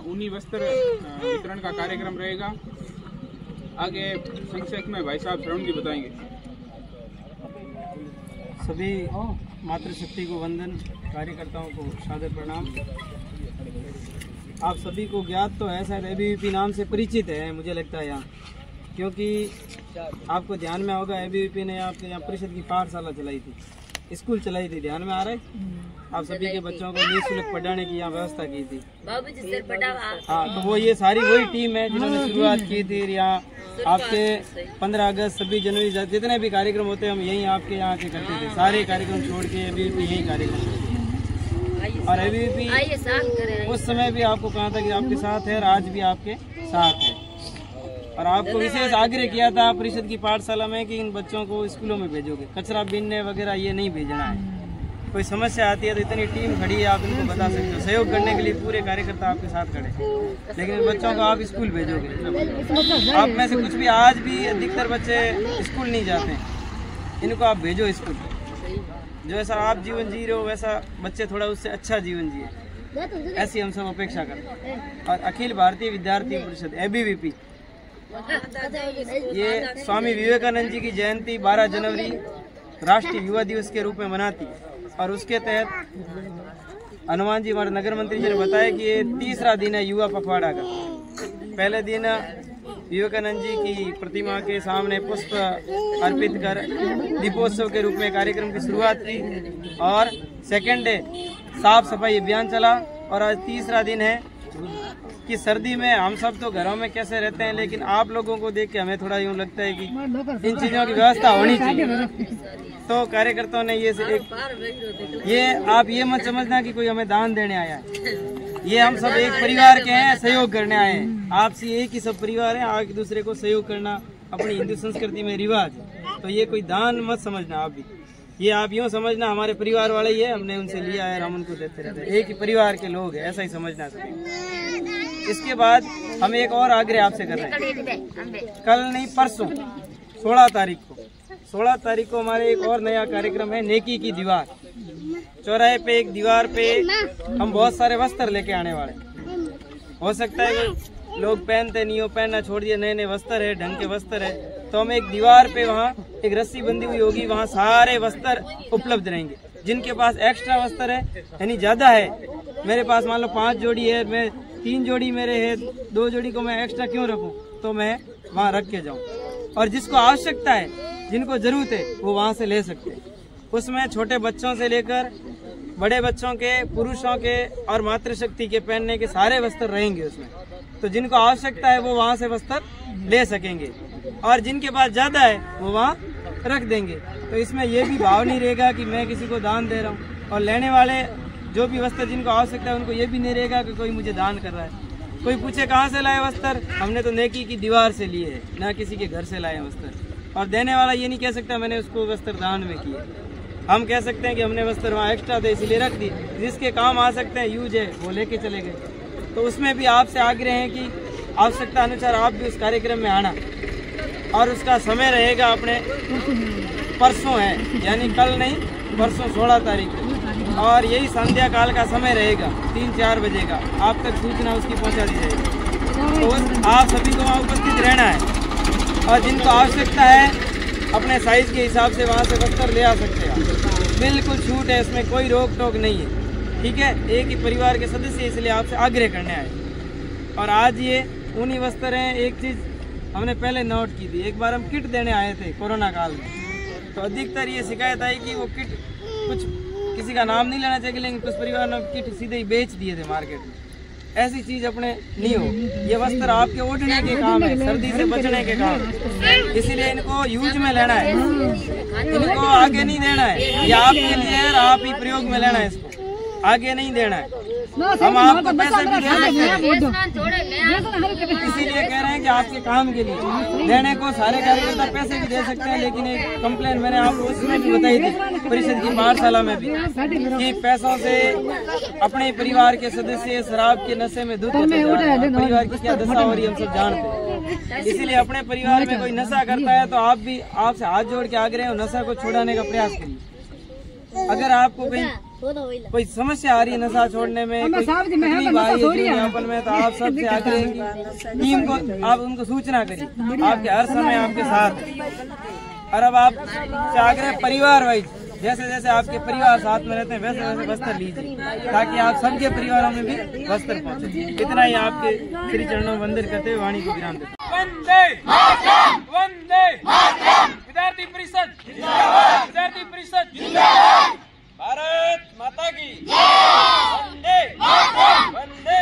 ऊनी वस्त्र वितरण का कार्यक्रम रहेगा। आगे संक्षेप में भाई साहब श्रवण जी बताएंगे। सभी मातृशक्ति को वंदन, कार्यकर्ताओं को सादर प्रणाम। आप सभी को ज्ञात तो है, शायद एबीवीपी नाम से परिचित है मुझे लगता है यहाँ, क्योंकि आपको ध्यान में होगा एबीवीपी ने आपके यहाँ परिषद की पाठशाला चलाई थी, स्कूल चलाई थी, ध्यान में आ रहा है? आप सभी के बच्चों को निःशुल्क पढ़ाने की यहाँ व्यवस्था की थी। हाँ, तो वो ये सारी वही टीम है जिन्होंने शुरुआत की थी। यहाँ आपके 15 अगस्त 26 जनवरी जितने भी कार्यक्रम होते हैं हम यहीं आपके यहाँ के करते थे, सारे कार्यक्रम छोड़ के एबीवीपी यही कार्यक्रम करते। और एबीवीपी उस समय भी आपको कहा था कि आपके साथ है और आज भी आपके साथ है। और आपको विशेष आग्रह किया था परिषद की पाठशाला में कि इन बच्चों को स्कूलों में भेजोगे, कचरा बीनने वगैरह ये नहीं भेजना है। कोई समस्या आती है तो इतनी टीम खड़ी है, आप इनको बता सकते हो, सहयोग करने के लिए पूरे कार्यकर्ता आपके साथ खड़े, लेकिन बच्चों को आप स्कूल भेजोगे। आप में से कुछ भी आज भी अधिकतर बच्चे स्कूल नहीं जाते हैं, इनको आप भेजो स्कूल। जो ऐसा आप जीवन जी रहे हो वैसा बच्चे थोड़ा उससे अच्छा जीवन जिए, ऐसी हम सब अपेक्षा करते हैं। और अखिल भारतीय विद्यार्थी परिषद एबीवीपी ये स्वामी विवेकानंद जी की जयंती 12 जनवरी राष्ट्रीय युवा दिवस के रूप में मनाती है। और उसके तहत हनुमान जी हमारे नगर मंत्री जी ने बताया कि ये तीसरा दिन है युवा पखवाड़ा का। पहले दिन विवेकानंद जी की प्रतिमा के सामने पुष्प अर्पित कर दीपोत्सव के रूप में कार्यक्रम की शुरुआत की, और सेकेंड डे साफ सफाई अभियान चला। और आज तीसरा दिन है कि सर्दी में हम सब तो घरों में कैसे रहते हैं, लेकिन आप लोगों को देख के हमें थोड़ा यूँ लगता है कि इन चीज़ों की व्यवस्था होनी चाहिए। तो कार्यकर्ताओं ने ये आप ये मत समझना कि कोई हमें दान देने आया है, ये हम सब एक परिवार के हैं, सहयोग करने आए हैं। आपसे एक ही सब परिवार है, एक दूसरे को सहयोग करना अपनी हिंदू संस्कृति में रिवाज है। तो ये कोई दान मत समझना आप भी, ये आप यूँ समझना हमारे परिवार वाले ही है, हमने उनसे लिया है और हम उनको देते रहते हैं, एक ही परिवार के लोग हैं, ऐसा ही समझना चाहिए। इसके बाद हम एक और आग्रह आपसे कर रहे हैं, कल नहीं परसों 16 तारीख को हमारे एक और नया कार्यक्रम है, नेकी की दीवार। चौराहे पे एक दीवार पे हम बहुत सारे वस्त्र लेके आने वाले। हो सकता है लोग पहनते नहीं हो, पहनना छोड़ दिए, नए नए वस्त्र है, ढंग के वस्त्र है, तो हम एक दीवार पे वहाँ एक रस्सी बंधी हुई होगी, वहाँ सारे वस्त्र उपलब्ध रहेंगे। जिनके पास एक्स्ट्रा वस्त्र है, यानी ज्यादा है, मेरे पास मान लो 5 जोड़ी है, मैं 3 जोड़ी मेरे है, 2 जोड़ी को मैं एक्स्ट्रा क्यों रखूं, तो मैं वहाँ रख के जाऊं। और जिसको आवश्यकता है, जिनको जरूरत है, वो वहाँ से ले सकते हैं। उसमें छोटे बच्चों से लेकर बड़े बच्चों के, पुरुषों के और मातृशक्ति के पहनने के सारे वस्त्र रहेंगे उसमें। तो जिनको आवश्यकता है वो वहाँ से वस्त्र ले सकेंगे, और जिनके पास ज्यादा है वो वहाँ रख देंगे। तो इसमें ये भी भाव नहीं रहेगा कि मैं किसी को दान दे रहा हूँ, और लेने वाले जो भी वस्त्र जिनको आवश्यकता है उनको ये भी नहीं रहेगा कि कोई मुझे दान कर रहा है। कोई पूछे कहाँ से लाए वस्त्र, हमने तो नेकी की दीवार से लिए है, ना किसी के घर से लाए वस्त्र। और देने वाला ये नहीं कह सकता मैंने उसको वस्त्र दान में किए, हम कह सकते हैं कि हमने वस्त्र वहाँ एक्स्ट्रा थे इसलिए रख दिए, जिसके काम आ सकते हैं, यूज है, वो लेके चले गए। तो उसमें भी आपसे आग्रह है कि आवश्यकता अनुसार आप भी उस कार्यक्रम में आना। और उसका समय रहेगा अपने परसों है, यानी कल नहीं परसों 16 तारीख को, और यही संध्या काल का समय रहेगा 3-4 बजे का, आप तक सूचना उसकी पहुंचा दी जाएगी। तो आप सभी को वहाँ उपस्थित रहना है, और जिनको आवश्यकता है अपने साइज के हिसाब से वहाँ से वस्त्र ले आ सकते हैं, बिल्कुल छूट है, इसमें कोई रोक टोक नहीं है, ठीक है। एक ही परिवार के सदस्य, इसलिए आपसे आग्रह करने आए। और आज ये ऊनी वस्त्र हैं। एक चीज़ हमने पहले नोट की थी, एक बार हम किट देने आए थे कोरोना काल में, तो अधिकतर ये शिकायत आई कि वो किट, कुछ किसी का नाम नहीं लेना चाहिए, लेकिन कुछ परिवार ने किट सीधे ही बेच दिए थे मार्केट में। ऐसी चीज अपने नहीं हो, ये वस्त्र आपके ओढ़ने के काम है, सर्दी से बचने के काम, इसीलिए इनको यूज में लेना है, इनको आगे नहीं देना है। ये आपके लिए है, आप ही प्रयोग में लेना है, इसको आगे नहीं देना है। हम आपको पैसे भी दे सकते हैं, इसीलिए कह रहे हैं कि आपके काम के लिए देने को सारे कार्यकर्ता पैसे भी दे सकते हैं। लेकिन एक कंप्लेंट मैंने आपको उसमें भी बताई थी परिषद की पाठशाला में भी, कि पैसों से अपने परिवार के सदस्य शराब के नशे में धुत होते जा रहे हैं। परिवार की क्या दशा हो रही है हम सब जानते हैं, इसीलिए अपने परिवार में कोई नशा करता है तो आप भी, आपसे हाथ जोड़ के आग्रह है, नशा को छुड़ाने का प्रयास करिए। अगर आपको कहीं कोई समस्या आ रही है नशा छोड़ने में, कोई तकलीफ आ रही है जीवन यापन में, तो आप सबसे आग्रह है कि टीम को आप उनको सूचना करिए, आपके हर समय आपके साथ। और अब आप से आग्रह परिवार वाइज, जैसे जैसे आपके परिवार साथ में रहते हैं वैसे वैसे वस्त्र लीजिए, ताकि आप सबके परिवारों में भी वस्त्र पहुंचे। इतना ही आपके श्री चरणों में वंदन करते हुए वाणी को विराम देते। वंदे वंदे विद्यार्थी परिषद जिंदाबाद, विद्यार्थी परिषद जिंदाबाद, भारत माता की वंदे वंदे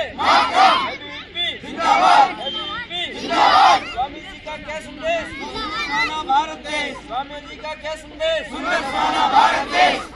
जिंदाबाद, जिंदाबाद। स्वामी जी का क्या संदेश? भारत देश। स्वामी जी का क्या संदेश? भारत देश।